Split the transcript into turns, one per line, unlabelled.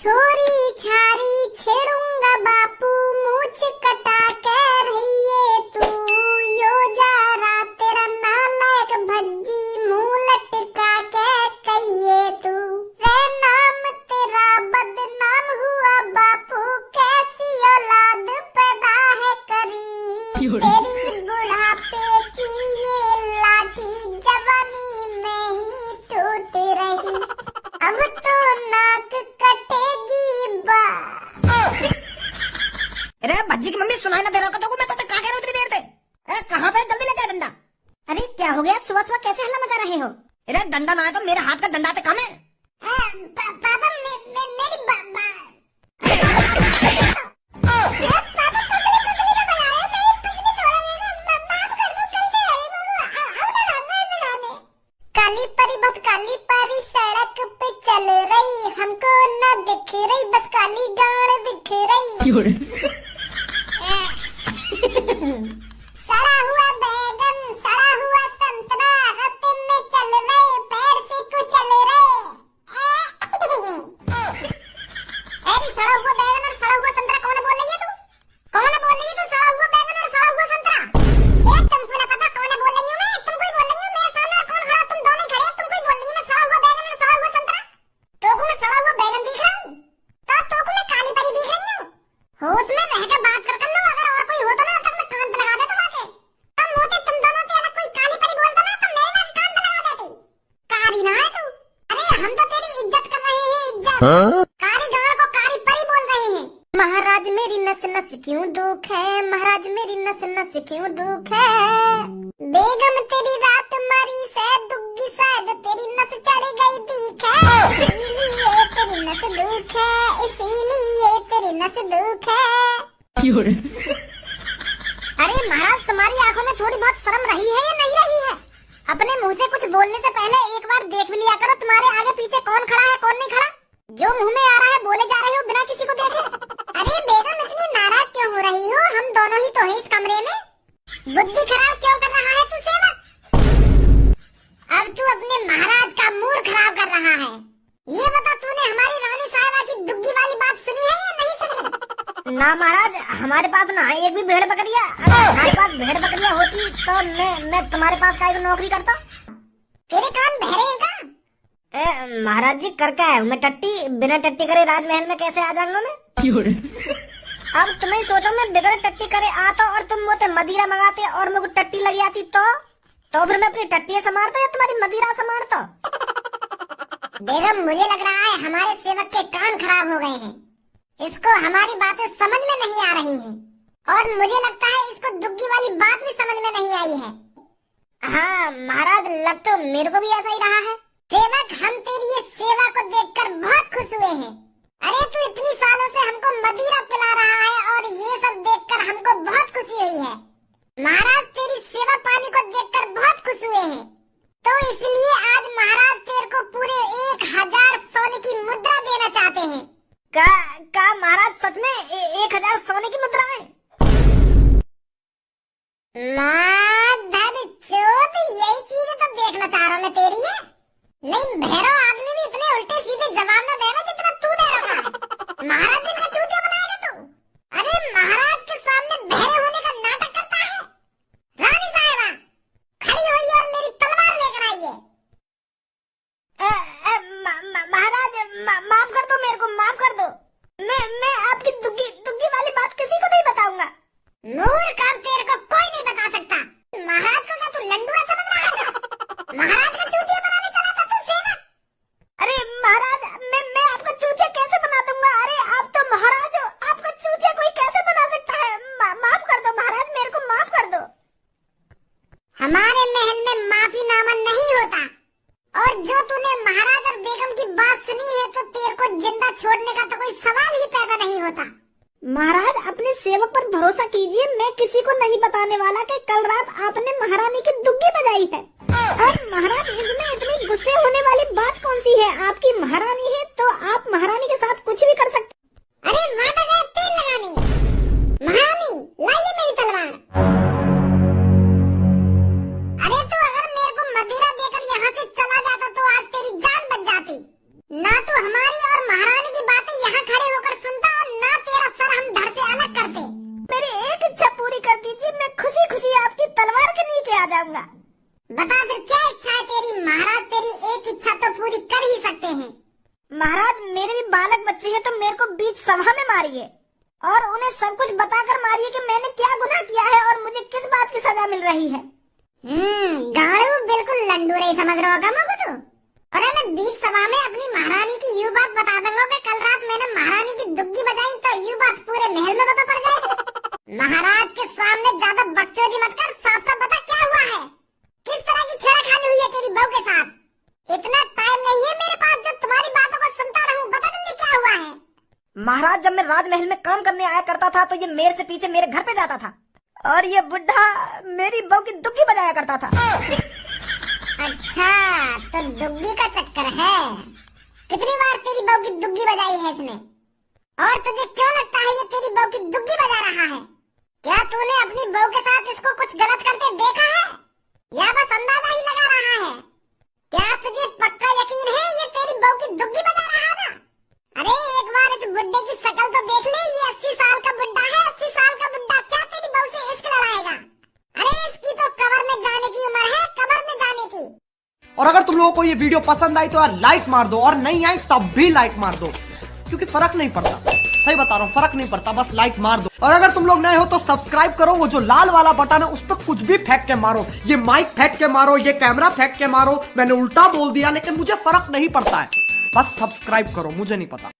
छोरी छारी छेड़ूंगा बापू, मूछ कटा के रहिए तू। यो जा रहा तेरा नालायक भज्जी, मुंह लटका के कहिए तू। रे नाम तेरा बदनाम हुआ बापू, कैसी औलाद पैदा है करी। तेरी बुढ़ापे की ये लाठी जवानी में ही टूट रही, अब तो नाक कटेगी बा।
अरे भज्जी की मम्मी सुनाई ना दे रहा तो मैं तो कहाँ गया इतनी देर से? कहाँ पे? जल्दी ले जा डंडा।
अरे क्या हो गया? सुबह सुबह कैसे हल्ला मचा रहे हो?
अरे डंडा ना है तो मेरे हाथ का डंडा तो कम है।
पापा मेरी काली परी बहुत काली परी सड़क पे चल रही, हमको न दिख रही बस काली गाड़ दिख रही। सड़ा हुआ बैगन सड़ा हुआ संतरा, रास्ते में चल रहे पैर से कुचल रहे। अरे सड़ा हुआ बैगन और सड़ा हुआ संतरा कौन बोल रही है तू? कौन बोल रही है तू? सड़ा हुआ बैगन और सड़ा हुआ संतरा? ये तुमको ना पता कौन बोल रही हूँ मैं? तुमको ही बोल रही हूँ। मेरे सामने कौन खड़ा? तुम दोनों ही खड़े हो। तुमको ही बोल रही हूँ मैं सड़ा हुआ बैगन और सड़ा हुआ संतरा। तो मैं सड़ा हुआ बैगन दिख रहा हूँ तो मैं काली परी दिख रही हूँ। होश में रहकर बात कर लो। अगर और कोई हो तो ना तब मैं कान पे लगा देता आके। तुम मोटे तुम दोनों थे, अगर कोई काली परी बोलता ना तो मेरे ना कान पे लगा देती। कारी ना है तू? अरे हम तो तेरी इज्जत कर रहे हैं, इज्जत। कारी गाड़ को कारी परी बोल रहे हैं। महाराज मेरी नस नस क्यों दुख है, महाराज मेरी नस नस क्यों दुख है। बेगम तेरी रात मरी से दुग्गी शायद तेरी नस चढ़ गई दिख है, इसीलिए तेरी नस दुख है, इसीलिए तेरी नस दुख है। अरे महाराज तुम्हारी आंखों में थोड़ी बहुत शर्म रही है या नहीं रही है? अपने मुंह से कुछ बोलने से पहले एक बार देख भी लिया करो तुम्हारे आगे पीछे कौन खड़ा है कौन नहीं खड़ा। जो मुंह में आ रहा है बोले जा रहे हो बिना किसी को देखे। अरे बेगम इतनी नाराज क्यों हो रही हो? हम दोनों ही तो हैं इस कमरे में। बुद्धि खराब क्यों कर रहा है तू सेवक? अब तू अपने महाराज का मूड खराब कर रहा है। ये बता तूने हमारी रानी साहिबा की दुग्गी वाली बात सुनी है या नहीं सुनी?
ना महाराज हमारे पास ना है एक भी भेड़ बकरिया। अगर हमारे पास भेड़ बकरिया होती तो मैं तुम्हारे पास काहे को नौकरी करता।
तेरे कान बहरे हैं का?
महाराज जी कर क्या है मैं टट्टी बिना टट्टी करे राजमहल में कैसे आ जाऊंगा मैं? अब तुम्हें सोचो मैं बिगड़ टट्टी करे आता और तुम मुझे मदिरा मंगाते और मुझे टट्टी लगी आती तो फिर मैं अपनी टट्टी संभालता या तुम्हारी मदिरा संभालता?
बेगम मुझे लग रहा है हमारे सेवक के कान खराब हो गए हैं। इसको हमारी बातें समझ में नहीं आ रही हैं और मुझे लगता है इसको दुग्गी वाली बात भी समझ में नहीं आई है।
हाँ महाराज लग तो मेरे को भी ऐसा ही रहा है।
सेवक हम तेरी ये सेवा को देखकर बहुत खुश हुए हैं। अरे तू इतनी सालों से हमको मदिरा पिला रहा है और ये सब देखकर हमको बहुत खुशी हुई है। महाराज तेरी सेवा पानी को देखकर बहुत खुश हुए हैं, तो इसलिए आज महाराज तेरे को पूरे 1000 सोने की मुद्रा देना चाहते हैं।
का महाराज सच में 1000 सोने की मुद्रा है?
माधर चोद यही चीजें तो देखना चाह रहा मैं तेरी है। नहीं भैरव आदमी भी इतने उल्टे सीधे जवाब न देना जितना तू दे रहा है। महाराज ने मेरा चूतिया बनाएगा तू? अरे महाराज के सामने बहरे होने का नाटक करता है। रानी साहिबा खड़ी हुई और मेरी तलवार लेकर आई है।
महाराज माफ कर दो मेरे को, माफ कर दो। मैं आपकी दुग्गी वाली बात किसी को नहीं बताऊंगा।
मूर्ख अब तेरे को कोई नहीं बता सकता। महाराज को क्या तू लंडुआ समझ रहा है? महाराज का चूतिया बनाने चला था तू सेवक?
अरे महाराज मैं आपका चूतिया कैसे बना दूंगा? अरे आप तो महाराज हो, आपका चूतिया कोई कैसे बना सकता है? माफ कर दो महाराज, मेरे को माफ कर दो।
हमारे महल में माफी नामा नहीं होता और जो तूने महाराज और बेगम की बात सुनी है तो तेरे को जिंदा छोड़ने का तो कोई सवाल ही पैदा नहीं होता।
महाराज अपने सेवक पर भरोसा कीजिए, मैं किसी को नहीं बताने वाला कि कल रात आपने महारानी की दुग्गी बजाई है। और महाराज इसमें इतनी गुस्से होने वाली बात कौन सी है? आपकी महारानी है तो आप महारानी के साथ कुछ भी कर सकते।
अरे माता का तेल लगानी महारानी लाइए मेरी तलवार। अरे तू अगर मेरे को मदिरा देकर यहाँ से चला जाता तो आज तेरी जान बच जाती। ना तू हमारी और महारानी की बातें यहाँ
बालक बच्चे हैं तो मेरे को बीच सभा में मारिए और उन्हें सब कुछ बताकर मारिए कि मैंने क्या गुनाह किया है और मुझे किस बात की सजा मिल रही है।
गाड़ू बिल्कुल लंडू रही समझ रहा होगा मुझे तो। अरे मैं बीच सभा में अपनी महारानी की यूं बात बता दूंगा कि कल रात मैंने महारानी की दुग्गी बजाई तो यूं बात पूरे महल में पता पड़ जाए। महाराज के सामने ज्यादा बकचोदी मत कर, साफ साफ बता क्या हुआ है, किस तरह की छेड़खानी हुई है तेरी बहू के साथ। इतना टाइम नहीं है मेरे पास जो तुम्हारी बातों को सुनता रहूं, बता जल्दी क्या हुआ है।
महाराज, जब मैं राजमहल में काम करने आया करता था तो ये मेरे से पीछे मेरे घर पे जाता था और ये बुढ़ा मेरी बहू की दुग्गी बजाया करता था।
अच्छा, तो दुग्गी का चक्कर है। कितनी बार तेरी बहू की दुग्गी बजाई है इसने, और तुझे क्यों लगता है ये तेरी बहू की दुग्गी बजा रहा है? क्या तूने अपनी बहू के साथ इसको कुछ गलत करते देखा है या बस अंदाजा ही लगा रहा है? क्या तुझे पक्का यकीन है ये तेरी बहू की दुग्गी बजा रहा था? अरे एक बार इस बुड्ढे की शक्ल तो देख ले, ये 80 साल का बुड्ढा है, 80 साल का बुड्ढा क्या तेरी बहू से इश्क लड़ाएगा? अरे इसकी तो कब्र में जाने की उम्र है, कब्र में जाने की।
और अगर तुम लोगों को ये वीडियो पसंद आई तो यार लाइक मार दो, और नहीं आई तब भी लाइक मार दो, क्योंकि फर्क नहीं पड़ता। सही बता रहा हूँ, फर्क नहीं पड़ता, बस लाइक मार दो। और अगर तुम लोग नए हो तो सब्सक्राइब करो, वो जो लाल वाला बटन है उस पर कुछ भी फेंक के मारो, ये माइक फेंक के मारो, ये कैमरा फेंक के मारो, मैंने उल्टा बोल दिया लेकिन मुझे फर्क नहीं पड़ता है, बस सब्सक्राइब करो, मुझे नहीं पता।